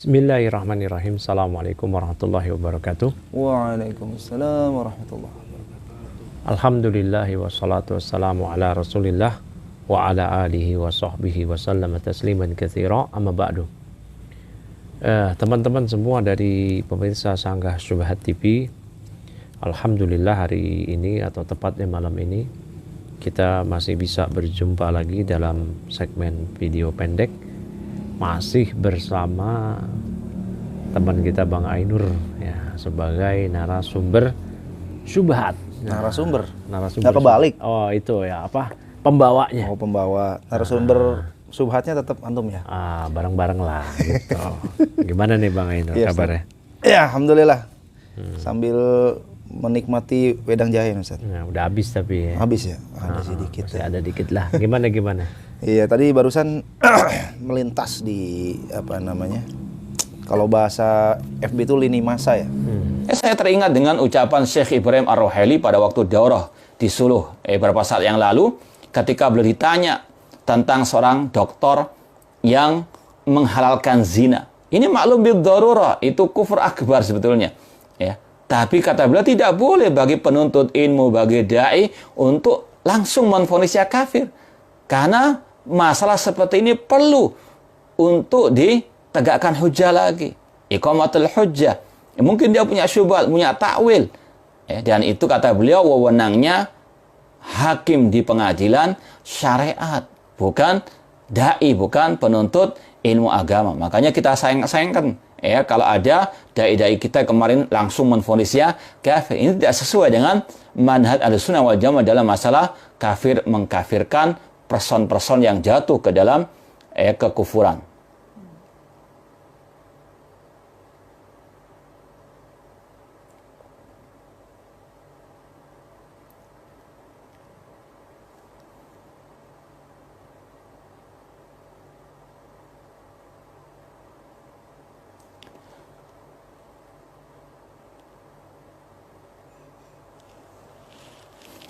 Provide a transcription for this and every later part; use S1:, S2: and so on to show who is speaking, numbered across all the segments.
S1: Bismillahirrahmanirrahim. Assalamualaikum warahmatullahi wabarakatuh.
S2: Waalaikumsalam warahmatullahi wabarakatuh.
S1: Alhamdulillahi wassalatu wassalamu ala rasulillah wa ala alihi wa sahbihi wa sallama tasliman katsira, amma ba'du. Teman-teman semua dari pemirsa Sanggah Syubhat TV, Alhamdulillah hari ini atau tepatnya malam ini kita masih bisa berjumpa lagi dalam segmen video pendek, masih bersama teman kita Bang Ainur ya, sebagai narasumber syubhat.
S2: Narasumber.
S1: Narasumber.
S2: Nggak kebalik.
S1: Oh, itu ya, apa? Pembawanya.
S2: Oh, pembawa. Narasumber syubhatnya tetap antum ya?
S1: Bareng-bareng lah gitu. Gimana nih Bang Ainur kabarnya?
S2: Ya, alhamdulillah. Sambil menikmati wedang jahe, Ustaz.
S1: Nah, udah habis tapi ya.
S2: Habis ya? Ada sedikit.
S1: Masih ada dikit lah. Gimana?
S2: Iya, tadi barusan melintas di apa namanya? Kalau bahasa FB itu lini masa ya.
S3: Saya teringat dengan ucapan Syekh Ibrahim Ar-Ruhaili pada waktu daurah di Suluh beberapa saat yang lalu, ketika beliau ditanya tentang seorang dokter yang menghalalkan zina. Ini maklum bil darurah, itu kufur akbar sebetulnya. Ya. Tapi kata beliau tidak boleh bagi penuntut ilmu, bagi dai untuk langsung menvonisnya kafir. Karena masalah seperti ini perlu untuk ditegakkan hujah lagi. Iqamatul hujjah. Mungkin dia punya syubhat, punya takwil. Dan itu kata beliau wewenangnya hakim di pengadilan syariat, bukan dai, bukan penuntut ilmu agama. Makanya kita sayangkan ya kalau ada dai-dai kita kemarin langsung menvonisnya kafir. Ini tidak sesuai dengan manhaj Ahlussunnah wal Jamaah dalam masalah kafir mengkafirkan person-person yang jatuh ke dalam kekufuran.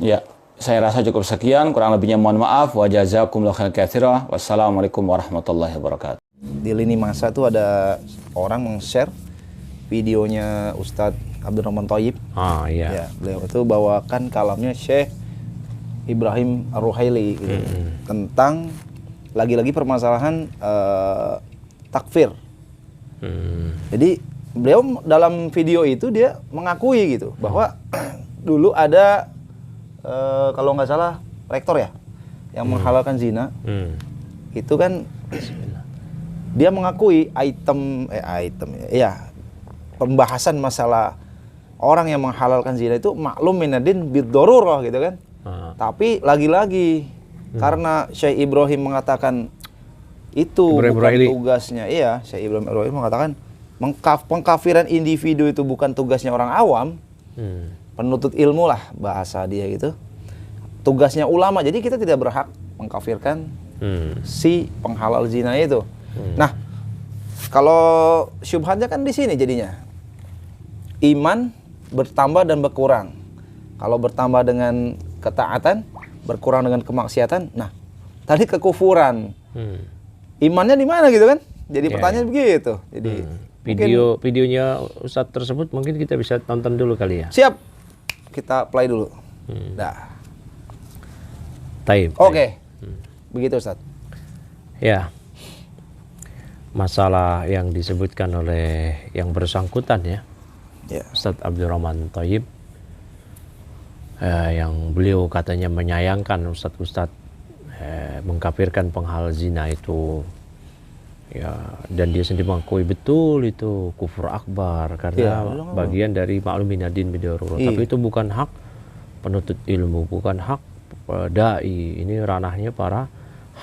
S3: Ya, saya rasa cukup sekian. Kurang lebihnya mohon maaf. Wa jazakumullahu khairan katsira. Wassalamualaikum warahmatullahi wabarakatuh.
S2: Di lini masa itu ada orang meng-share videonya Ustadz Abdurrahman Thayyib.
S1: Iya.
S2: Ya, beliau itu bawakan kalamnya Syekh Ibrahim Ar-Ruhaili gitu, tentang lagi-lagi permasalahan takfir. Jadi beliau dalam video itu dia mengakui gitu bahwa dulu ada kalau nggak salah rektor ya yang menghalalkan zina. Itu kan dia mengakui pembahasan masalah orang yang menghalalkan zina itu maklum minadin bid-darurah gitu kan. Tapi lagi-lagi karena Syekh Ibrahim mengatakan itu bukan tugasnya. Iya, Syekh Ibrahim mengatakan pengkafiran individu itu bukan tugasnya orang awam. Penuntut ilmu lah bahasa dia gitu. Tugasnya ulama. Jadi kita tidak berhak mengkafirkan si penghalal zina itu. Nah, kalau syubhatnya kan di sini jadinya. Iman bertambah dan berkurang. Kalau bertambah dengan ketaatan, berkurang dengan kemaksiatan. Nah, tadi kekufuran. Imannya di mana gitu kan? Jadi pertanyaan begitu. Jadi
S1: videonya Ustadz tersebut mungkin kita bisa tonton dulu kali ya.
S2: Siap. Kita play dulu. Dah.
S1: Taib.
S2: Oke. Begitu Ustaz.
S1: Ya. Masalah yang disebutkan oleh yang bersangkutan ya. Ustadz Abdurrahman Thayyib, yang beliau katanya menyayangkan Ustadz mengkafirkan penghalal zina itu. Ya, dan dia sendiri mengakui betul itu kufur akbar karena bagian dari maklum minadin bid-darurah. Tapi itu bukan hak penuntut ilmu, bukan hak dai. Ini ranahnya para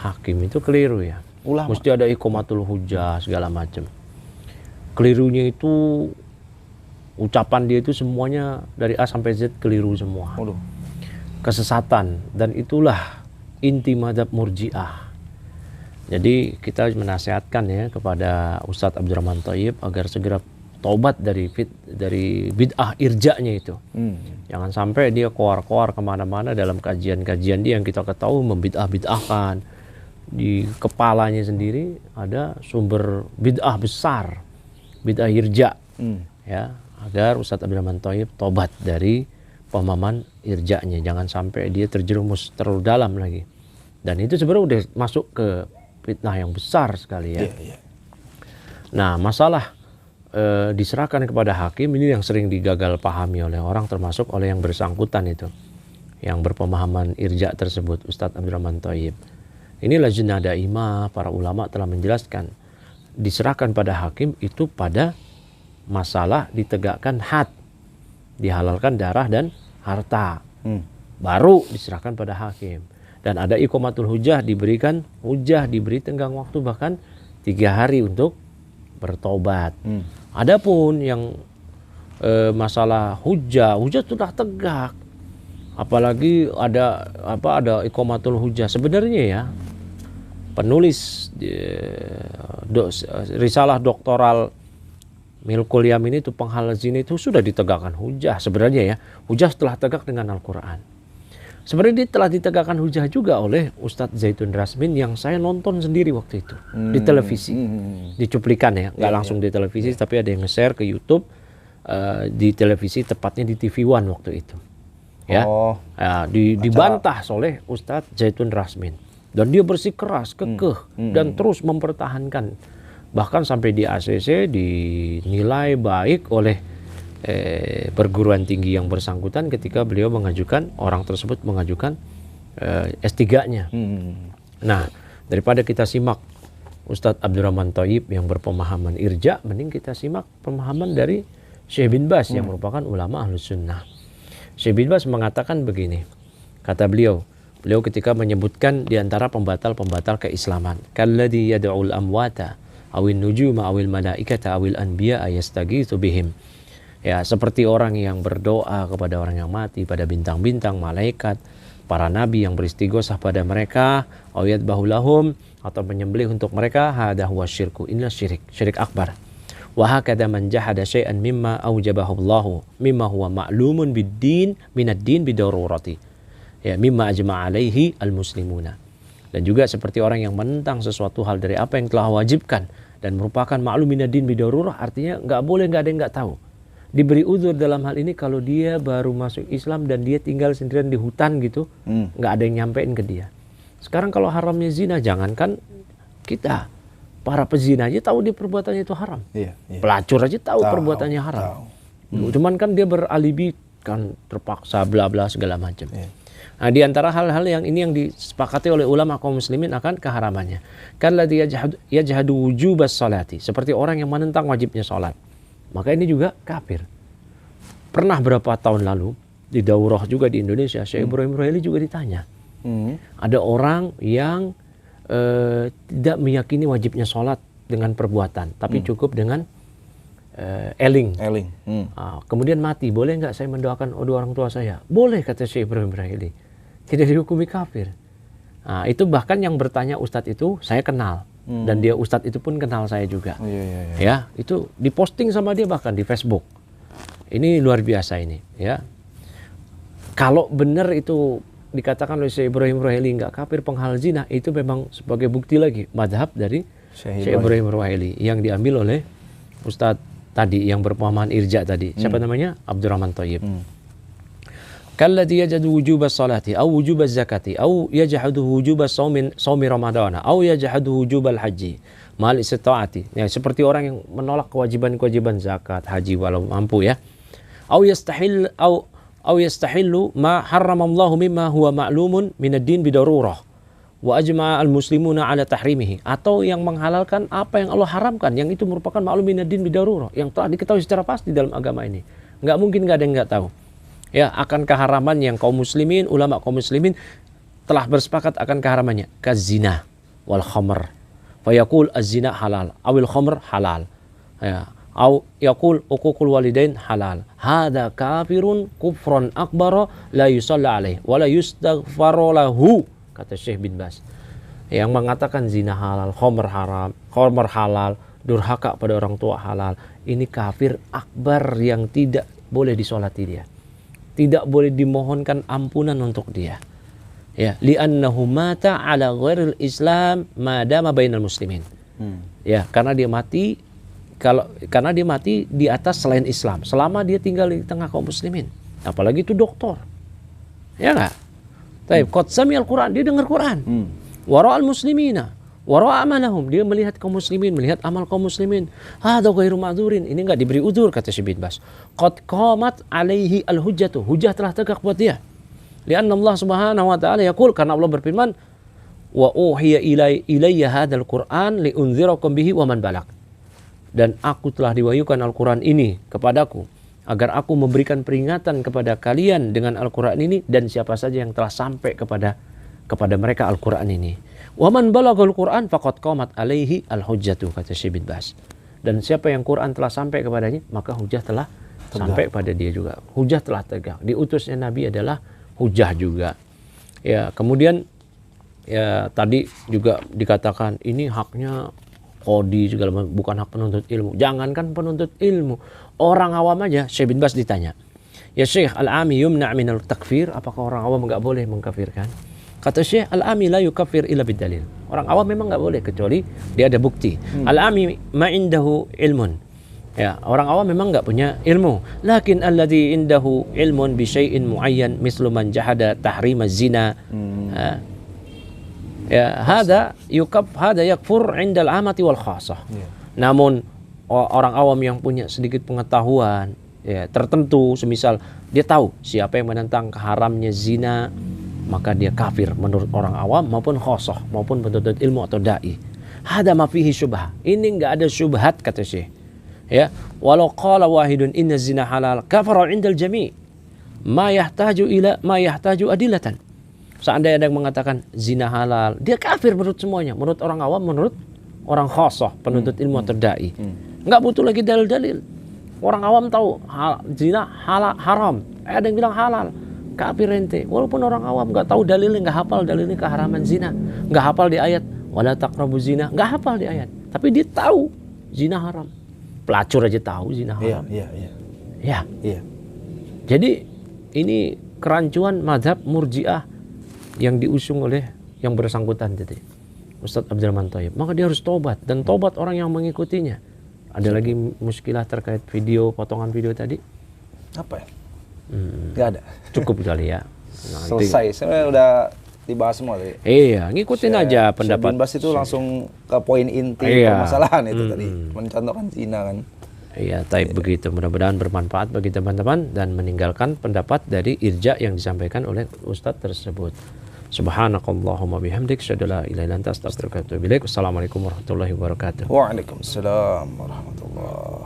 S1: hakim. Itu keliru ya. Ulama. Mesti ada iqamatul hujjah segala macam. Kelirunya itu ucapan dia itu semuanya dari A sampai Z keliru semua. Kesesatan, dan itulah inti madzhab Murji'ah. Jadi kita menasihatkan ya kepada Ustadz Abdurrahman Thayyib agar segera taubat dari bid'ah irja'nya itu. Jangan sampai dia koar-koar kemana-mana dalam kajian-kajian dia yang kita ketahui membid'ah-bid'ahkan. Di kepalanya sendiri ada sumber bid'ah besar. bid'ah irja. Ya, agar Ustadz Abdurrahman Thayyib tobat dari pemahaman irja'nya, jangan sampai dia terjerumus terlalu dalam lagi. Dan itu sebenarnya udah masuk ke fitnah yang besar sekali ya. Nah, masalah diserahkan kepada hakim ini yang sering digagal pahami oleh orang, termasuk oleh yang bersangkutan itu, yang berpemahaman irja' tersebut, Ustadz Abdurrahman Thayyib. Inilah Lajnah Daimah, para ulama telah menjelaskan, diserahkan pada hakim itu pada masalah ditegakkan had, dihalalkan darah dan harta, baru diserahkan pada hakim. Dan ada iqamatul hujjah, diberikan hujjah, diberi tenggang waktu bahkan 3 hari untuk bertobat. Adapun yang masalah hujjah sudah tegak, apalagi ada iqamatul hujjah. Sebenarnya ya, penulis risalah doktoral Milkul Yamin itu, penghalal zina itu sudah ditegakkan hujjah sebenarnya ya. Hujjah setelah tegak dengan Al-Quran. Sebenarnya dia telah ditegakkan hujjah juga oleh Ustadz Zaitun Rasmin yang saya nonton sendiri waktu itu di televisi, di cuplikan ya, nggak langsung di televisi, tapi ada yang nge-share ke YouTube di televisi, tepatnya di TV One waktu itu. Ya, dibantah oleh Ustadz Zaitun Rasmin, dan dia bersikeras, kekeh, dan terus mempertahankan, bahkan sampai di ACC dinilai baik oleh perguruan tinggi yang bersangkutan ketika beliau mengajukan, orang tersebut mengajukan S3-nya. Nah, daripada kita simak Ustadz Abdurrahman Thayyib yang berpemahaman irja', mending kita simak pemahaman dari Syekh bin Baz yang merupakan ulama Ahlus Sunnah. Syekh bin Baz mengatakan begini, kata beliau ketika menyebutkan di antara pembatal-pembatal keislaman, kalladzi yad'ul amwata awin nujuma awil malaikata awil anbiya ayastagitsu bihim. Ya, seperti orang yang berdoa kepada orang yang mati, pada bintang-bintang, malaikat, para nabi yang beristighosah pada mereka, ayat bahulahum, atau menyembelih untuk mereka, hada huwa syirku, inilah syirik akbar. Wa hakadha man jahada syai'an mimma aujabahu Allahu mimma huwa ma'lumun bid-din minad-din bidarurati. Ya, mimma ajma'a alaihi al-muslimuna. Dan juga seperti orang yang menentang sesuatu hal dari apa yang telah wajibkan dan merupakan ma'lum minad-din bidarurah, artinya nggak boleh, nggak ada yang nggak tahu. Diberi uzur dalam hal ini kalau dia baru masuk Islam dan dia tinggal sendirian di hutan gitu, nggak ada yang nyampein ke dia. Sekarang kalau haramnya zina, jangankan kita, para pezina aja tahu dia perbuatannya itu haram. Pelacur aja tahu perbuatannya haram. Cuman kan dia beralibi, kan terpaksa bla bla segala macam. Nah, di antara hal-hal yang ini yang disepakati oleh ulama kaum muslimin akan keharamannya. Kalladzi yajhadu wujubas salati, seperti orang yang menentang wajibnya salat. Maka ini juga kafir. Pernah berapa tahun lalu di daurah juga di Indonesia, Syekh Ibrahim Ruhaili juga ditanya. Ada orang yang tidak meyakini wajibnya sholat dengan perbuatan, tapi cukup dengan eling. Kemudian mati, boleh nggak saya mendoakan dua orang tua saya? Boleh, kata Syekh Ibrahim Ruhaili. Tidak dihukumi kafir. Nah, itu bahkan yang bertanya Ustadz itu saya kenal. Dan dia Ustadz itu pun kenal saya juga. Ya, itu diposting sama dia bahkan di Facebook. Ini luar biasa ini, ya. Kalau benar itu dikatakan oleh Syekh Ibrahim Ruhaili nggak kafir, penghalal zina, itu memang sebagai bukti lagi madhab dari Syekh Ibrahim Ruhaili yang diambil oleh Ustadz tadi yang berpemahaman irja' tadi. Siapa namanya? Abdurrahman Thayyib. Kalladzi yajhadu wujubas salati aw wujubaz zakati aw yajhadu wujubas shaumi ramadhana aw yajhadu wujubal haji mal istita'ati. Ya, seperti orang yang menolak kewajiban-kewajiban zakat, haji walau mampu ya. Aw yastahillu ma harramallahu mimma huwa ma'lumun minad-din bidarurah wa ajma'a al-muslimuna ala tahrimihi, atau yang menghalalkan apa yang Allah haramkan yang itu merupakan ma'lum minad-din bidarurah, yang telah diketahui secara pasti dalam agama ini. Enggak mungkin enggak ada yang enggak tahu. Ya, akan keharaman yang kaum muslimin, ulama kaum muslimin telah bersepakat akan keharamannya. Kazina wal khamr. Fa yaqul az-zina halal, awil khamr halal. Ya, au yaqul uququl walidain halal. Hada kafirun kufran akbar la yusalla alaih wa la yustaghfaru lahu, kata Syekh bin Baz. Yang mengatakan zina halal, khamr haram, khamr halal, durhaka pada orang tua halal. Ini kafir akbar yang tidak boleh disolati dia. Tidak boleh dimohonkan ampunan untuk dia. Ya, li'annahu mata ala ghairil Islam ma dama bainal muslimin. Ya, karena dia mati karena dia mati di atas selain Islam selama dia tinggal di tengah kaum muslimin, apalagi itu doktor, ya nggak? Tapi qad sami'al Quran, dia dengar Quran. Wara'al muslimina, wara'a amalahum, dia melihat kaum muslimin, melihat amal kaum muslimin. Hadza ghairu ma'dzurin, ini enggak diberi udzur, kata Syekh bin Baz. Qad qamat alaihi al-hujjatu, hujjah telah tegak buat dia. Lianna Allah Subhanahu wa taala yaqul, karena Allah berfirman, wa uhiya ilayya hadzal Qur'an liunzirakum bihi wa man balag. Dan aku telah diwahyukan Al-Quran ini kepadaku agar aku memberikan peringatan kepada kalian dengan Al-Quran ini dan siapa saja yang telah sampai kepada mereka Al-Quran ini. Wa man balaghal Qur'an faqad qamat alaihi al-hujjatu, kata Syekh bin Baz. Dan siapa yang Quran telah sampai kepadanya, maka hujah telah sampai pada dia juga. Hujah telah tegak. Diutusnya Nabi adalah hujah juga. Ya, kemudian ya tadi juga dikatakan ini haknya qadi segala macam, bukan hak penuntut ilmu. Jangankan penuntut ilmu, orang awam aja. Syekh bin Baz ditanya, ya Syekh, al-ami yumna' min al-takfir, apakah orang awam enggak boleh mengkafirkan? Kata Syekh, al-ami la yukafir illa bidalil. Orang awam memang enggak boleh kecuali dia ada bukti. Al-ami ma indahu ilmun. Ya, orang awam memang enggak punya ilmu. Lakin alladhi indahu ilmun bi syai'in muayyan mislu man jahada tahrim az-zina. Ya, hada yakfur 'inda al-amati wal khassah. Namun orang awam yang punya sedikit pengetahuan ya tertentu, semisal dia tahu siapa yang menentang haramnya zina, maka dia kafir menurut orang awam maupun khassah maupun penuntut ilmu atau dai. Hada ma fihi syubhah. Ini enggak ada syubhat, kata Syekh. Ya, walau qala wahidun inna zina halal kafara 'indal jami' ma yahtaju adillatan. Seandainya ada yang mengatakan zina halal, dia kafir menurut semuanya, menurut orang awam, menurut orang khassah, penuntut ilmu atau dai. Enggak butuh lagi dalil-dalil. Orang awam tahu zina halal, haram. Ada yang bilang halal, kafir ente. Walaupun orang awam enggak tahu dalilnya, enggak hafal dalilnya keharaman zina, enggak hafal di ayat wala taqrabu zina, enggak hafal di ayat. Tapi dia tahu zina haram. Pelacur aja tahu zina haram. Iya. Jadi ini kerancuan mazhab Murji'ah yang diusung oleh yang bersangkutan tadi, Ustadz Abdurrahman Thayyib. Maka dia harus tobat, dan tobat orang yang mengikutinya. Ada lagi muskilah terkait video, potongan video tadi?
S2: Apa ya? Nggak ada.
S1: Cukup kali ya.
S2: Selesai, sebenarnya udah dibahas semua tadi.
S1: Iya, ngikutin aja pendapat.
S2: Syekh bin Baz itu langsung ke poin inti permasalahan itu tadi, mencontohkan zina kan.
S1: Iya, tapi begitu. Mudah-mudahan bermanfaat bagi teman-teman dan meninggalkan pendapat dari irja yang disampaikan oleh Ustadz tersebut. Subhanakallahumma bihamdik, asyhadu an la ilaha illa anta, astaghfiruka wa atubu ilaik. Wassalamualaikum warahmatullahi wabarakatuh.
S2: Waalaikumsalam warahmatullahi